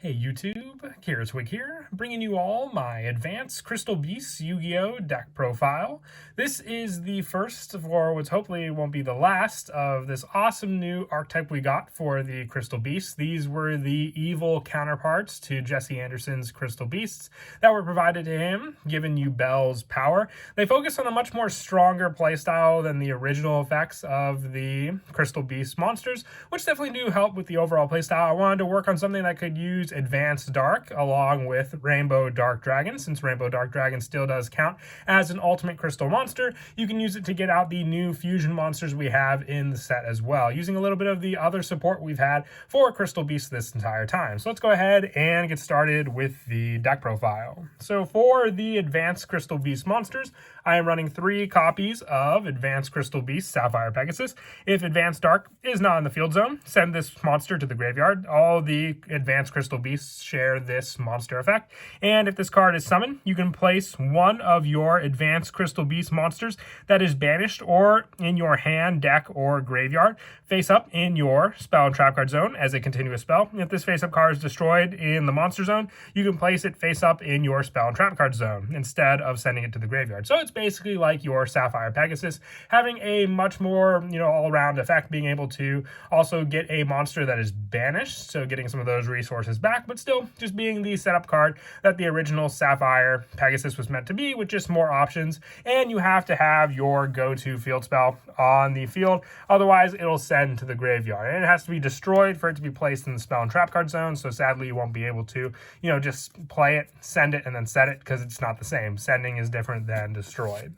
Hey YouTube, Kiraswig here, bringing you all my Advanced Crystal Beasts Yu-Gi-Oh! Deck profile. This is the first, or what's hopefully won't be the last, of this awesome new archetype we got for the Crystal Beasts. These were the evil counterparts to Jesse Anderson's Crystal Beasts that were provided to him, giving you Bell's power. They focus on a much more stronger playstyle than the original effects of the Crystal Beast monsters, which definitely do help with the overall playstyle. I wanted to work on something that could use Advanced Dark along with Rainbow Dark Dragon. Since Rainbow Dark Dragon still does count as an ultimate crystal monster, you can use it to get out the new fusion monsters we have in the set as well, using a little bit of the other support we've had for Crystal Beasts this entire time. So let's go ahead and get started with the deck profile. So for the Advanced Crystal Beast monsters, I am running 3 copies of Advanced Crystal Beast Sapphire Pegasus. If Advanced Dark is not in the field zone, send this monster to the graveyard. All the Advanced Crystal Beasts share this monster effect. And if this card is summoned, you can place one of your Advanced Crystal Beast monsters that is banished or in your hand, deck, or graveyard face up in your spell and trap card zone as a continuous spell. If this face up card is destroyed in the monster zone, you can place it face up in your spell and trap card zone instead of sending it to the graveyard. So it's basically like your Sapphire Pegasus, having a much more, all-around effect, being able to also get a monster that is banished, so getting some of those resources back, but still just being the setup card that the original Sapphire Pegasus was meant to be, with just more options. And you have to have your go-to field spell on the field, otherwise it'll send to the graveyard, and it has to be destroyed for it to be placed in the spell and trap card zone. So sadly you won't be able to just play it, send it, and then set it, because it's not the same. Sending is different than destroyed.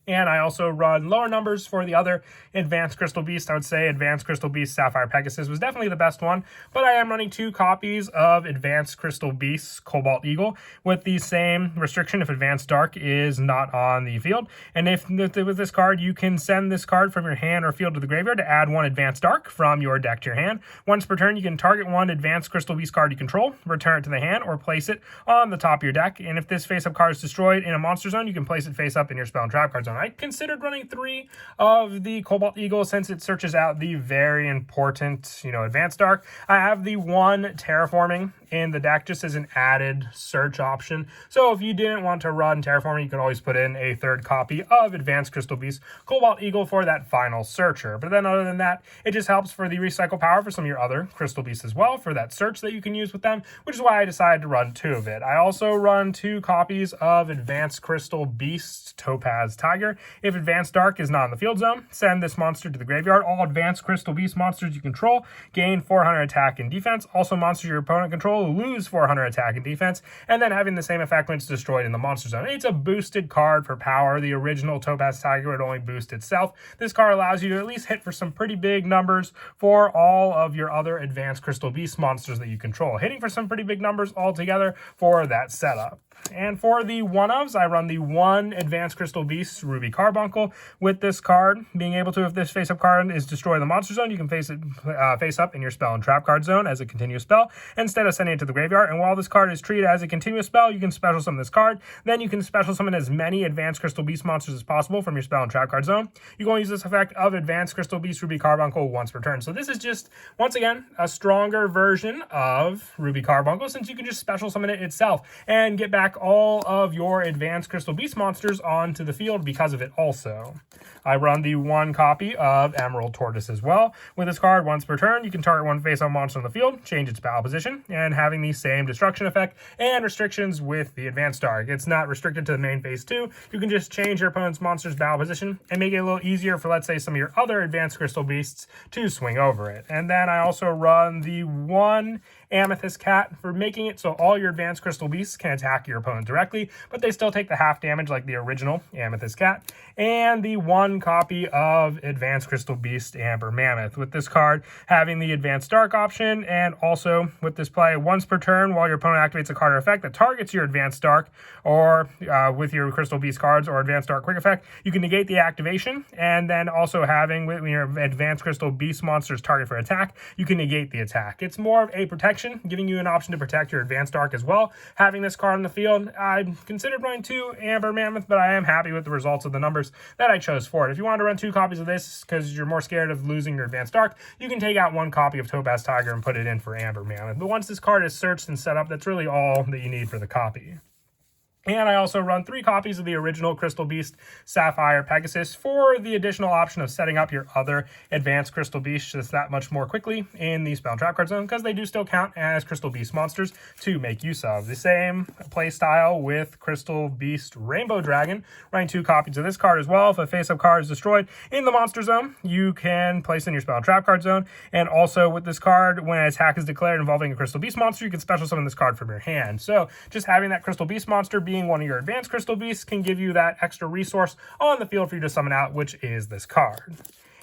And I also run lower numbers for the other Advanced Crystal Beast. I would say Advanced Crystal Beast Sapphire Pegasus was definitely the best one, but I am running 2 copies of Advanced Crystal Beast Cobalt Eagle with the same restriction if Advanced Dark is not on the field. And if with this card, you can send this card from your hand or field to the graveyard to add 1 Advanced Dark from your deck to your hand. Once per turn, you can target 1 Advanced Crystal Beast card you control, return it to the hand, or place it on the top of your deck. And if this face-up card is destroyed in a monster zone, you can place it face-up in your spell and trap card zone. I considered running 3 of the Cobalt Eagle since it searches out the very important, Advanced Dark. I have the 1 Terraforming in the deck just as an added search option. So if you didn't want to run Terraforming, you can always put in a 3rd copy of Advanced Crystal Beast Cobalt Eagle for that final searcher. But then other than that, it just helps for the recycle power for some of your other Crystal Beasts as well for that search that you can use with them, which is why I decided to run 2 of it. I also run 2 copies of Advanced Crystal Beast Topaz Tiger. If Advanced Dark is not in the field zone, send this monster to the graveyard. All Advanced Crystal Beast monsters you control gain 400 attack and defense. Also, monsters your opponent control lose 400 attack and defense, and then having the same effect when it's destroyed in the monster zone. It's a boosted card for power. The original Topaz Tiger would only boost itself. This card allows you to at least hit for some pretty big numbers for all of your other Advanced Crystal Beast monsters that you control, hitting for some pretty big numbers altogether for that setup. And for the one-ofs, I run the 1 Advanced Crystal Beast Ruby Carbuncle with this card, being able to, if this face-up card is destroyed in the monster zone, you can face it face up in your spell and trap card zone as a continuous spell instead of sending it to the graveyard. And while this card is treated as a continuous spell, you can special summon this card. Then you can special summon as many Advanced Crystal Beast monsters as possible from your spell and trap card zone. You can only use this effect of Advanced Crystal Beast Ruby Carbuncle once per turn. So this is just, once again, a stronger version of Ruby Carbuncle, since you can just special summon it itself and get back all of your Advanced Crystal Beast monsters onto the field because of it also. I run the 1 copy of Emerald Tortoise as well. With this card, once per turn, you can target 1 face-up monster on the field, change its battle position, and having the same destruction effect and restrictions with the Advanced Dark. It's not restricted to the main phase 2. You can just change your opponent's monster's battle position and make it a little easier for, let's say, some of your other Advanced Crystal Beasts to swing over it. And then I also run the 1 Amethyst Cat for making it so all your Advanced Crystal Beasts can attack your opponent directly, but they still take the half damage like the original Amethyst Cat. And the 1 copy of Advanced Crystal Beast Amber Mammoth, with this card having the Advanced Dark option, and also with this play, once per turn while your opponent activates a card or effect that targets your Advanced Dark or with your Crystal Beast cards or Advanced Dark quick effect, you can negate the activation. And then also having when your Advanced Crystal Beast monsters target for attack, you can negate the attack. It's more of a protection, giving you an option to protect your Advanced Dark as well. Having this card on the field, I considered running 2 Amber Mammoth, but I am happy with the results defaults of the numbers that I chose for it. If you want to run 2 copies of this because you're more scared of losing your Advanced Dark, you can take out 1 copy of Topaz Tiger and put it in for Amber Mammoth. But once this card is searched and set up, that's really all that you need for the copy. And I also run 3 copies of the original Crystal Beast Sapphire Pegasus for the additional option of setting up your other advanced Crystal Beast just that much more quickly in the Spell and Trap card zone, because they do still count as Crystal Beast monsters to make use of. The same play style with Crystal Beast Rainbow Dragon, running 2 copies of this card as well. If a face-up card is destroyed in the monster zone, you can place it in your Spell and Trap card zone. And also with this card, when an attack is declared involving a Crystal Beast monster, you can special summon this card from your hand. So just having that Crystal Beast monster being one of your advanced Crystal Beasts can give you that extra resource on the field for you to summon out, which is this card.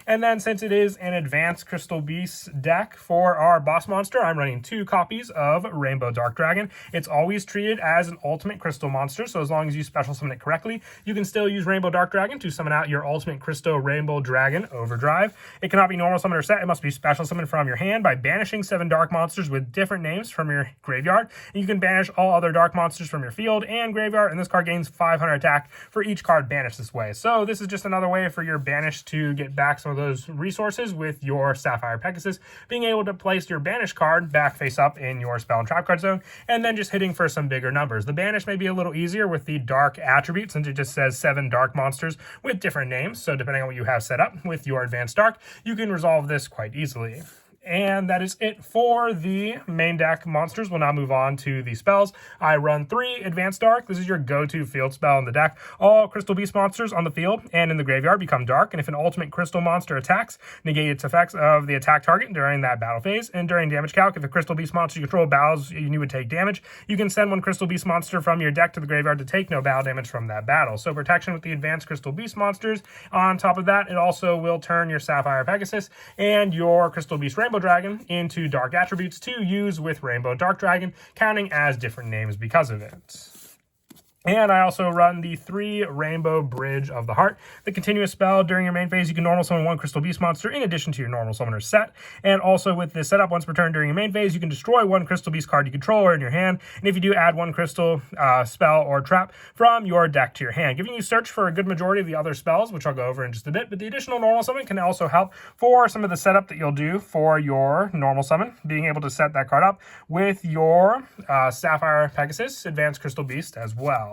And then since it is an advanced Crystal Beast deck for our boss monster, I'm running 2 copies of Rainbow Dark Dragon. It's always treated as an ultimate crystal monster, so as long as you special summon it correctly, you can still use Rainbow Dark Dragon to summon out your ultimate Crystal Rainbow Dragon Overdrive. It cannot be normal summon or set. It must be special summoned from your hand by banishing 7 dark monsters with different names from your graveyard. And you can banish all other dark monsters from your field and graveyard, and this card gains 500 attack for each card banished this way. So this is just another way for your banished to get back some of those resources with your Sapphire Pegasus, being able to place your banished card back face up in your Spell and Trap card zone, and then just hitting for some bigger numbers. The banish may be a little easier with the dark attribute, since it just says 7 dark monsters with different names, so depending on what you have set up with your Advanced Dark, you can resolve this quite easily. And that is it for the main deck monsters. We'll now move on to the spells. I run 3 Advanced Dark. This is your go-to field spell in the deck. All Crystal Beast monsters on the field and in the graveyard become dark, and if an ultimate crystal monster attacks, negate its effects of the attack target during that battle phase. And during damage calc, if a Crystal Beast monster you control battles and you would take damage, you can send 1 Crystal Beast monster from your deck to the graveyard to take no battle damage from that battle. So protection with the advanced Crystal Beast monsters. On top of that, it also will turn your Sapphire Pegasus and your Crystal Beast Rainbow Dragon into dark attributes to use with Rainbow Dark Dragon, counting as different names because of it. And I also run the 3 Rainbow Bridge of the Heart. The continuous spell during your main phase, you can normal summon 1 Crystal Beast monster in addition to your normal summoner set. And also with this setup, once per turn during your main phase, you can destroy 1 Crystal Beast card you control or in your hand. And if you do, add 1 crystal spell or trap from your deck to your hand, giving you search for a good majority of the other spells, which I'll go over in just a bit. But the additional normal summon can also help for some of the setup that you'll do for your normal summon, being able to set that card up with your Sapphire Pegasus Advanced Crystal Beast as well.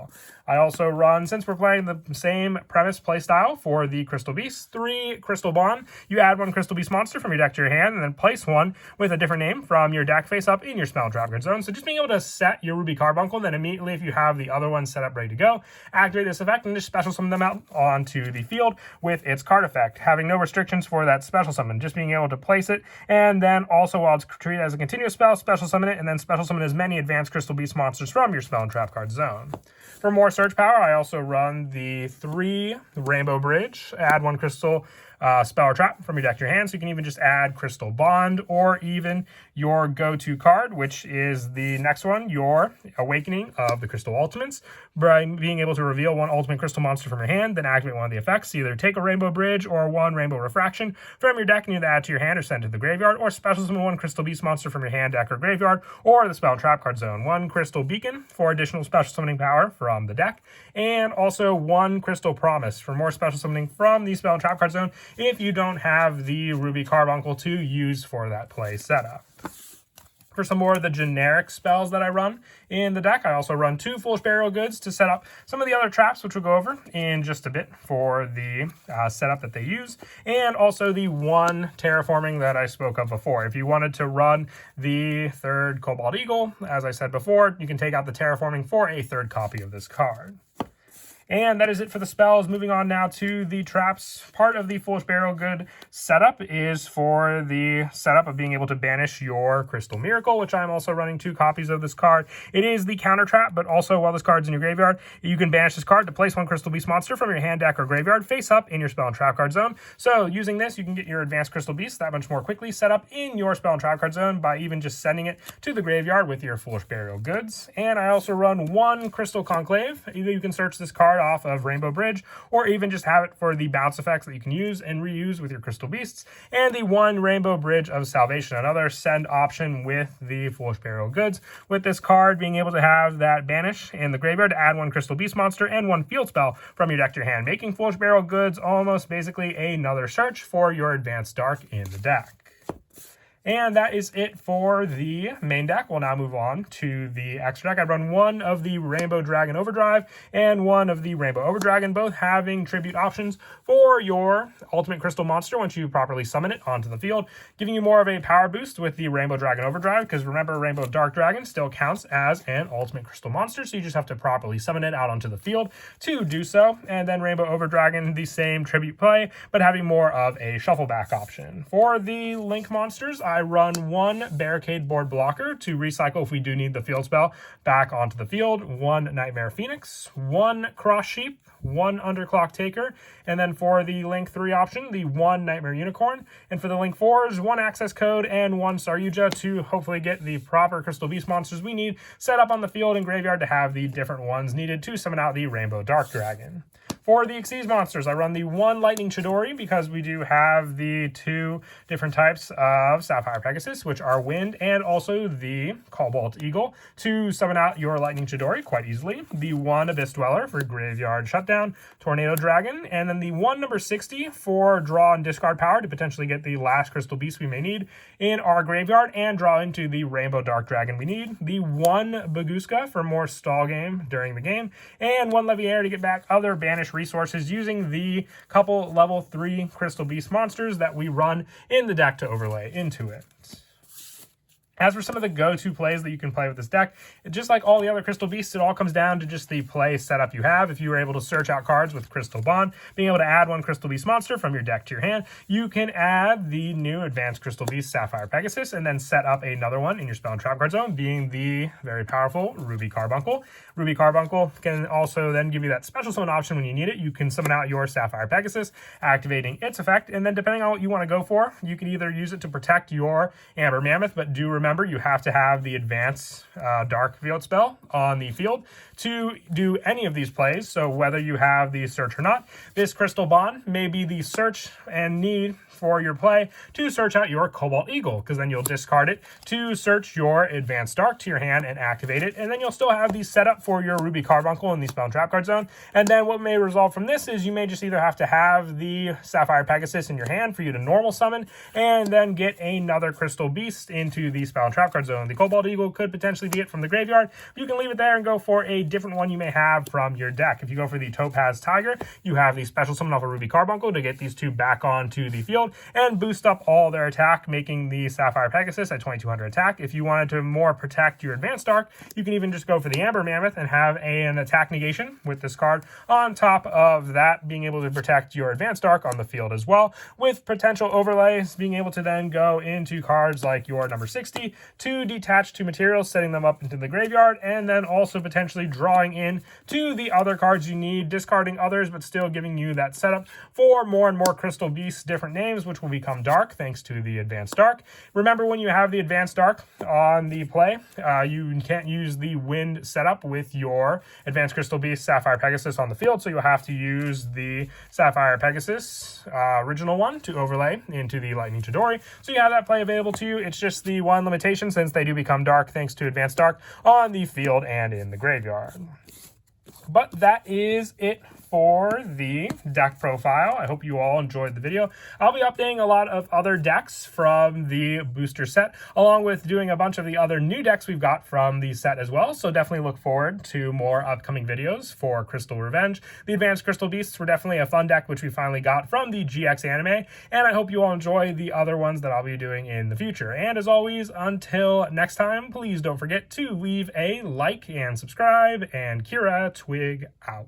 I also run, since we're playing the same premise playstyle for the Crystal Beast, 3 Crystal Bond. You add 1 Crystal Beast monster from your deck to your hand, and then place 1 with a different name from your deck face up in your Spell and Trap card zone. So just being able to set your Ruby Carbuncle, then immediately if you have the other one set up ready to go, activate this effect and just special summon them out onto the field with its card effect, having no restrictions for that special summon, just being able to place it, and then also while it's treated as a continuous spell, special summon it, and then special summon as many advanced Crystal Beast monsters from your Spell and Trap card zone. For more search power, I also run the 3 Rainbow Bridge. Add 1 Crystal spell or trap from your deck to your hand, so you can even just add Crystal Bond or even your go-to card, which is the next one, your Awakening of the Crystal Ultimates, by being able to reveal 1 ultimate crystal monster from your hand, then activate 1 of the effects. Either take a Rainbow Bridge or 1 Rainbow Refraction from your deck and either add to your hand or send to the graveyard, or special summon 1 Crystal Beast monster from your hand, deck, or graveyard, or the Spell and Trap card zone. 1 Crystal Beacon for additional special summoning power from the deck, and also 1 Crystal Promise for more special summoning from the Spell and Trap card zone if you don't have the Ruby Carbuncle to use for that play setup. For some more of the generic spells that I run in the deck, I also run 2 Foolish Burial Goods to set up some of the other traps, which we'll go over in just a bit for the setup that they use, and also the 1 Terraforming that I spoke of before. If you wanted to run the 3rd Cobalt Eagle, as I said before, you can take out the Terraforming for a 3rd copy of this card. And that is it for the spells. Moving on now to the traps. Part of the Foolish Burial Good setup is for the setup of being able to banish your Crystal Miracle, which I'm also running 2 copies of this card. It is the counter trap, but also while this card's in your graveyard, you can banish this card to place 1 Crystal Beast monster from your hand, deck, or graveyard face up in your Spell and Trap card zone. So using this, you can get your advanced Crystal Beast that much more quickly set up in your Spell and Trap card zone by even just sending it to the graveyard with your Foolish Burial Goods. And I also run 1 Crystal Conclave. Either you can search this card card off of Rainbow Bridge, or even just have it for the bounce effects that you can use and reuse with your Crystal Beasts, and the 1 Rainbow Bridge of Salvation, another send option with the Foolish Burial Goods, with this card being able to have that banish in the graveyard to add 1 Crystal Beast monster and 1 field spell from your deck to your hand, making Foolish Burial Goods almost basically another search for your Advanced Dark in the deck. And that is it for the main deck. We'll now move on to the extra deck. I run 1 of the Rainbow Dragon Overdrive and 1 of the Rainbow Overdragon, both having tribute options for your ultimate crystal monster once you properly summon it onto the field, giving you more of a power boost with the Rainbow Dragon Overdrive, because remember, Rainbow Dark Dragon still counts as an ultimate crystal monster, so you just have to properly summon it out onto the field to do so. And then Rainbow Overdragon, the same tribute play, but having more of a shuffle back option. For the Link monsters, I run 1 Barricade Board Blocker to recycle if we do need the field spell back onto the field, 1 Nightmare Phoenix, 1 Cross Sheep, 1 Underclock Taker, and then for the Link 3 option, the 1 Nightmare Unicorn, and for the Link 4s, 1 Access Code and 1 Star Yugioh to hopefully get the proper Crystal Beast monsters we need set up on the field and graveyard to have the different ones needed to summon out the Rainbow Dark Dragon. For the Xyz monsters, I run the 1 Lightning Chidori because we do have the 2 different types of Sapphire Pegasus, which are Wind, and also the Cobalt Eagle to summon out your Lightning Chidori quite easily. The 1 Abyss Dweller for Graveyard Shutdown, Tornado Dragon, and then the 1 number 60 for draw and discard power to potentially get the last Crystal Beast we may need in our graveyard and draw into the Rainbow Dark Dragon we need. The 1 Baguska for more stall game during the game, and 1 Leviair to get back other banished resources using the couple level 3 Crystal Beast monsters that we run in the deck to overlay into it. As for some of the go-to plays that you can play with this deck, just like all the other Crystal Beasts, it all comes down to just the play setup you have. If you were able to search out cards with Crystal Bond, being able to add 1 Crystal Beast monster from your deck to your hand, you can add the new Advanced Crystal Beast Sapphire Pegasus and then set up another one in your Spell and Trap card zone, being the very powerful Ruby Carbuncle. Ruby Carbuncle can also then give you that special summon option when you need it. You can summon out your Sapphire Pegasus, activating its effect, and then depending on what you want to go for, you can either use it to protect your Amber Mammoth, but do remember you have to have the Advanced Dark field spell on the field to do any of these plays. So whether you have the search or not, this Crystal Bond may be the search and need for your play to search out your Cobalt Eagle, because then you'll discard it to search your Advanced Dark to your hand and activate it, and then you'll still have the setup for your Ruby Carbuncle in the Spell and Trap card zone. And then what may result from this is you may just either have to have the Sapphire Pegasus in your hand for you to normal summon and then get another Crystal Beast into the Spell and Trap card zone. The Cobalt Eagle could potentially be it from the graveyard, but you can leave it there and go for a different one you may have from your deck. If you go for the Topaz Tiger, you have the special summon off of Ruby Carbuncle to get these 2 back onto the field and boost up all their attack, making the Sapphire Pegasus at 2200 attack. If you wanted to more protect your Advanced Dark, you can even just go for the Amber Mammoth and have an attack negation with this card on top of that, being able to protect your Advanced Dark on the field as well, with potential overlays being able to then go into cards like your number 60 to detach 2 materials, setting them up into the graveyard, and then also potentially drawing in to the other cards you need, discarding others, but still giving you that setup for more and more Crystal Beasts, different names, which will become dark thanks to the Advanced Dark. Remember, when you have the Advanced Dark on the play, you can't use the Wind setup with your Advanced Crystal Beast Sapphire Pegasus on the field, so you'll have to use the Sapphire Pegasus original one to overlay into the Lightning Chidori. So you have that play available to you. It's just the one limitation, since they do become dark thanks to Advanced Dark on the field and in the graveyard. But that is it for the deck profile. I hope you all enjoyed the video. I'll be updating a lot of other decks from the booster set, along with doing a bunch of the other new decks we've got from the set as well. So definitely look forward to more upcoming videos for Crystal Revenge. The Advanced Crystal Beasts were definitely a fun deck, which we finally got from the GX anime, and I hope you all enjoy the other ones that I'll be doing in the future. And as always, until next time, please don't forget to leave a like and subscribe, and Kira Twig out.